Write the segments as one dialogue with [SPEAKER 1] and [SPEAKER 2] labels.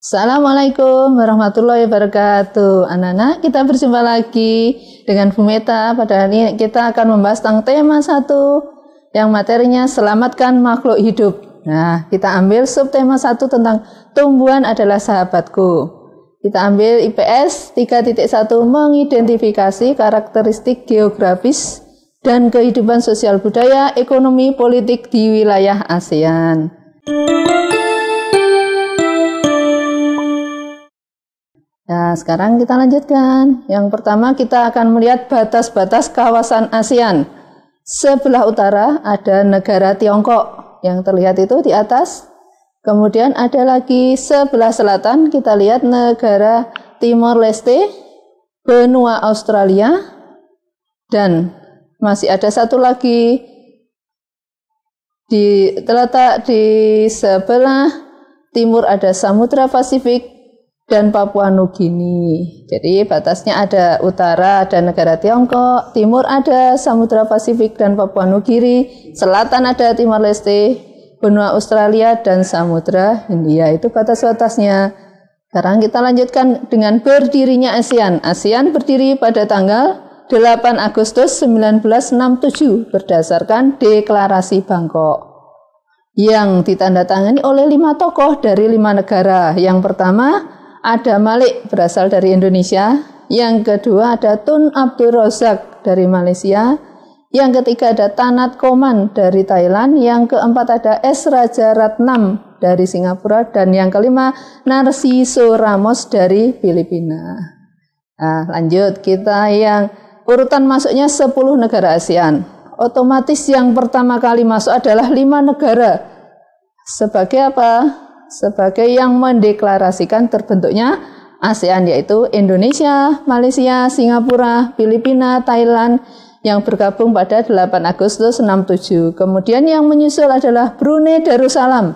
[SPEAKER 1] Assalamualaikum warahmatullahi wabarakatuh. Anak-anak, kita berjumpa lagi dengan Bu Meta. Pada hari ini kita akan membahas tentang tema 1 yang materinya selamatkan makhluk hidup. Nah, kita ambil subtema 1 tentang tumbuhan adalah sahabatku. Kita ambil IPS 3.1 mengidentifikasi karakteristik geografis dan kehidupan sosial budaya, ekonomi, politik di wilayah ASEAN. Nah, sekarang kita lanjutkan. Yang pertama kita akan melihat batas-batas kawasan ASEAN. Sebelah utara ada negara Tiongkok yang terlihat itu di atas. Kemudian ada lagi sebelah selatan kita lihat negara Timor Leste, benua Australia, dan masih ada satu lagi terletak di sebelah timur ada Samudra Pasifik dan Papua Nugini. Jadi batasnya ada utara ada negara Tiongkok, timur ada Samudra Pasifik dan Papua Nugini, selatan ada Timor Leste, benua Australia dan Samudra Hindia. Itu batas-batasnya. Sekarang kita lanjutkan dengan berdirinya ASEAN. ASEAN berdiri pada tanggal 8 Agustus 1967 berdasarkan Deklarasi Bangkok yang ditandatangani oleh 5 tokoh dari 5 negara. Yang pertama ada Malik berasal dari Indonesia, yang kedua ada Tun Abdul Razak dari Malaysia, yang ketiga ada Tanat Koman dari Thailand, yang keempat ada S. Raja Ratnam dari Singapura, dan yang kelima Narciso Ramos dari Filipina. Nah, lanjut kita yang urutan masuknya 10 negara ASEAN. Otomatis yang pertama kali masuk adalah 5 negara. Sebagai apa? Sebagai yang mendeklarasikan terbentuknya ASEAN, yaitu Indonesia, Malaysia, Singapura, Filipina, Thailand yang bergabung pada 8 Agustus 67. Kemudian yang menyusul adalah Brunei Darussalam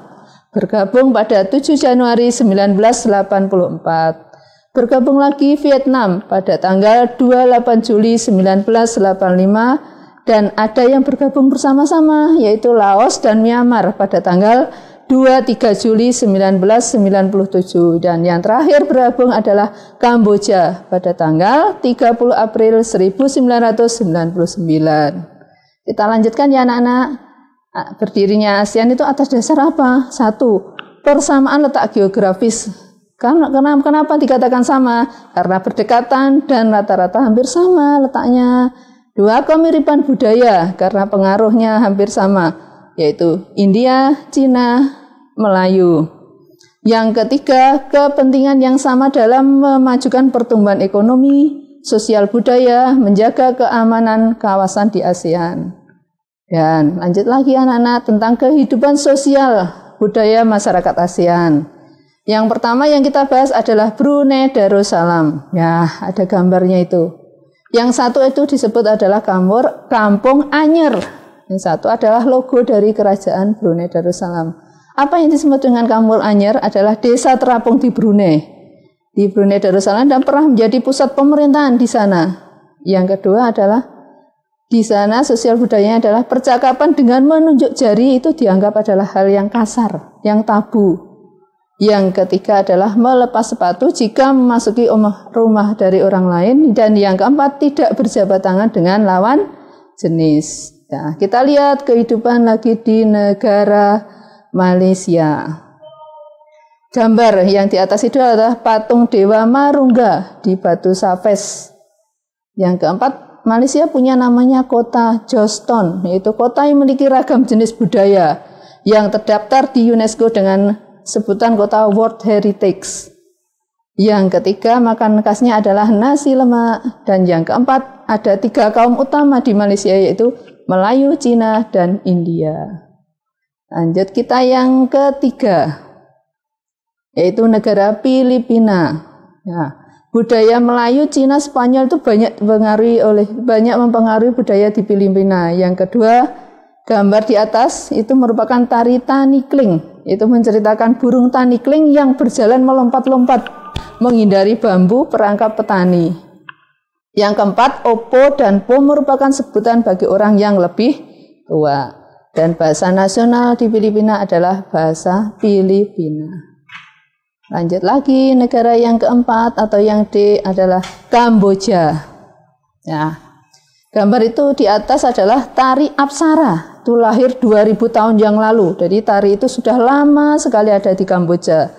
[SPEAKER 1] bergabung pada 7 Januari 1984. Bergabung lagi Vietnam pada tanggal 28 Juli 1985 dan ada yang bergabung bersama-sama yaitu Laos dan Myanmar pada tanggal 23 Juli 1997 dan yang terakhir bergabung adalah Kamboja pada tanggal 30 April 1999. Kita lanjutkan ya anak-anak. Berdirinya ASEAN itu atas dasar apa? 1. Persamaan letak geografis. Kenapa dikatakan sama? Karena berdekatan dan rata-rata hampir sama letaknya. 2. Kemiripan budaya karena pengaruhnya hampir sama, yaitu India, Cina, Melayu. Yang ketiga, kepentingan yang sama dalam memajukan pertumbuhan ekonomi, sosial budaya, menjaga keamanan kawasan di ASEAN. Dan lanjut lagi anak-anak tentang kehidupan sosial budaya masyarakat ASEAN. Yang pertama yang kita bahas adalah Brunei Darussalam. Ya, ada gambarnya itu. Yang satu itu disebut adalah Kampung Anyer. Yang satu adalah logo dari kerajaan Brunei Darussalam. Apa yang disebut dengan Kampung Anyer adalah desa terapung di Brunei. Di Brunei Darussalam dan pernah menjadi pusat pemerintahan di sana. Yang kedua adalah di sana sosial budayanya adalah percakapan dengan menunjuk jari itu dianggap adalah hal yang kasar, yang tabu. Yang ketiga adalah melepas sepatu jika memasuki rumah dari orang lain. Dan yang keempat tidak berjabat tangan dengan lawan jenis. Nah, kita lihat kehidupan lagi di negara Malaysia. Gambar yang di atas itu adalah patung Dewa Marungga di Batu Safes. Yang keempat, Malaysia punya namanya kota Johnston, yaitu kota yang memiliki ragam jenis budaya yang terdaftar di UNESCO dengan sebutan kota World Heritage. Yang ketiga, makan khasnya adalah nasi lemak. Dan yang keempat, ada 3 kaum utama di Malaysia, yaitu Melayu, Cina, dan India. Lanjut kita yang ketiga, yaitu negara Filipina. Nah, budaya Melayu, Cina, Spanyol itu banyak mempengaruhi budaya di Filipina. Yang kedua, gambar di atas itu merupakan tari tanikling. Itu menceritakan burung tanikling yang berjalan melompat-lompat menghindari bambu perangkap petani. Yang keempat, Opo dan Po merupakan sebutan bagi orang yang lebih tua. Dan bahasa nasional di Filipina adalah bahasa Filipina. Lanjut lagi, negara yang keempat atau yang D adalah Kamboja. Ya, gambar itu di atas adalah tari Apsara. Itu lahir 2000 tahun yang lalu. Jadi tari itu sudah lama sekali ada di Kamboja.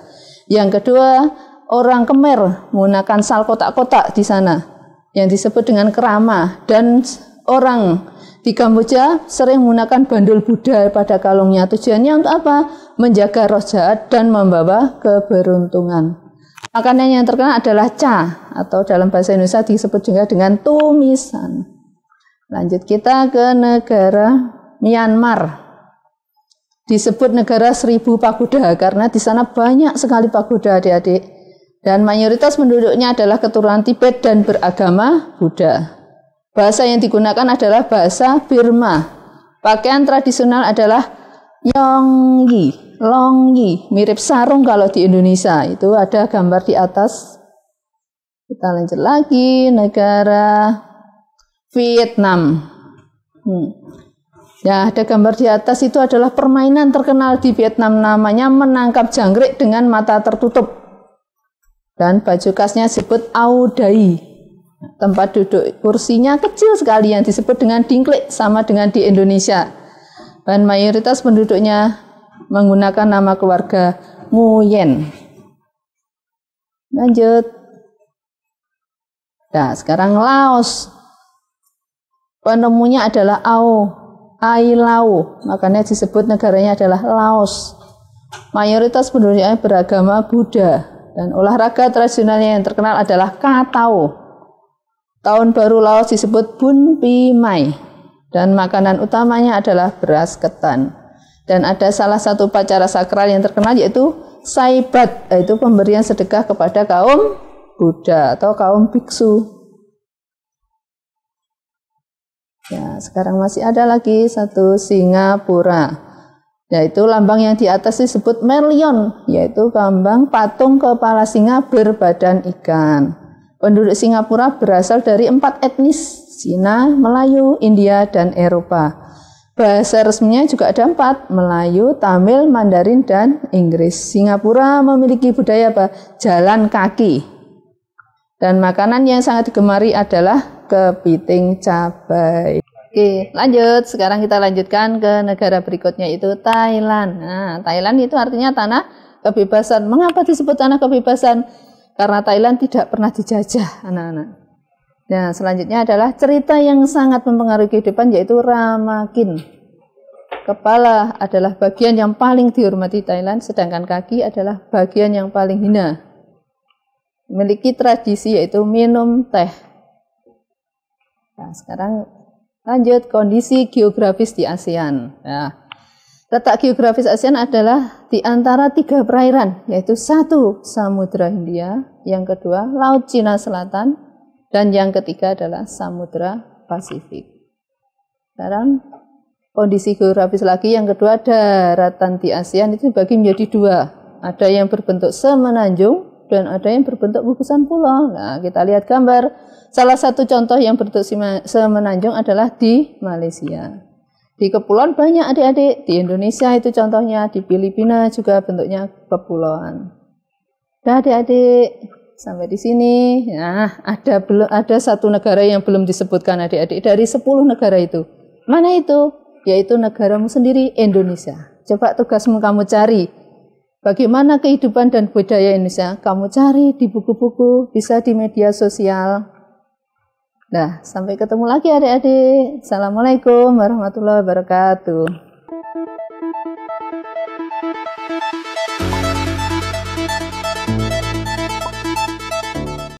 [SPEAKER 1] Yang kedua, orang Khmer menggunakan sal kotak-kotak di sana yang disebut dengan kerama, dan orang di Kamboja sering menggunakan bandul Buddha pada kalungnya. Tujuannya untuk apa? Menjaga roh jahat dan membawa keberuntungan. Makanan yang terkenal adalah cha, atau dalam bahasa Indonesia disebut juga dengan tumisan. Lanjut kita ke negara Myanmar. Disebut negara 1000 pagoda karena di sana banyak sekali pagoda, adik-adik. Dan mayoritas penduduknya adalah keturunan Tibet dan beragama Buddha. Bahasa yang digunakan adalah bahasa Burma. Pakaian tradisional adalah yonggi, longgi, mirip sarung kalau di Indonesia. Itu ada gambar di atas. Kita lanjut lagi, negara Vietnam. Ya, ada gambar di atas, itu adalah permainan terkenal di Vietnam, namanya menangkap jangkrik dengan mata tertutup. Dan baju khasnya disebut Ao Dai. Tempat duduk kursinya kecil sekali yang disebut dengan dingklik, sama dengan di Indonesia. Dan mayoritas penduduknya menggunakan nama keluarga Nguyen. Lanjut. Nah, sekarang Laos. Penemunya adalah Ai Lao, makanya disebut negaranya adalah Laos. Mayoritas penduduknya beragama Buddha. Dan olahraga tradisionalnya yang terkenal adalah Katao. Tahun baru Laos disebut Bun Pi Mai, dan makanan utamanya adalah beras ketan. Dan ada salah satu upacara sakral yang terkenal yaitu Saibat, yaitu pemberian sedekah kepada kaum Buddha atau kaum biksu. Ya, sekarang masih ada lagi satu Singapura, yaitu lambang yang di atas disebut Merlion, yaitu lambang patung kepala singa berbadan ikan. Penduduk Singapura berasal dari 4 etnis, Cina, Melayu, India, dan Eropa. Bahasa resminya juga ada 4, Melayu, Tamil, Mandarin, dan Inggris. Singapura memiliki budaya apa? Jalan kaki. Dan makanan yang sangat digemari adalah kepiting cabai. Oke, lanjut. Sekarang kita lanjutkan ke negara berikutnya, itu Thailand. Nah, Thailand itu artinya tanah kebebasan. Mengapa disebut tanah kebebasan? Karena Thailand tidak pernah dijajah, anak-anak. Nah, selanjutnya adalah cerita yang sangat mempengaruhi kehidupan, yaitu Ramakin. Kepala adalah bagian yang paling dihormati Thailand, sedangkan kaki adalah bagian yang paling hina. Memiliki tradisi yaitu minum teh. Nah, sekarang lanjut kondisi geografis di ASEAN. Nah, letak geografis ASEAN adalah di antara 3 perairan, yaitu 1 Samudra Hindia, yang kedua Laut Cina Selatan, dan yang ketiga adalah Samudra Pasifik. Sekarang kondisi geografis lagi, yang kedua daratan di ASEAN itu dibagi menjadi 2. Ada yang berbentuk semenanjung dan ada yang berbentuk gugusan pulau. Nah, kita lihat gambar. Salah satu contoh yang berbentuk semenanjung adalah di Malaysia. Di kepulauan banyak adik-adik, di Indonesia itu contohnya, di Filipina juga bentuknya kepulauan. Nah adik-adik, sampai di sini. Nah, ada satu negara yang belum disebutkan adik-adik dari 10 negara itu. Mana itu? Yaitu negaramu sendiri, Indonesia. Coba tugasmu kamu cari. Bagaimana kehidupan dan budaya Indonesia? Kamu cari di buku-buku, bisa di media sosial. Nah, sampai ketemu lagi adik-adik. Assalamualaikum warahmatullahi wabarakatuh.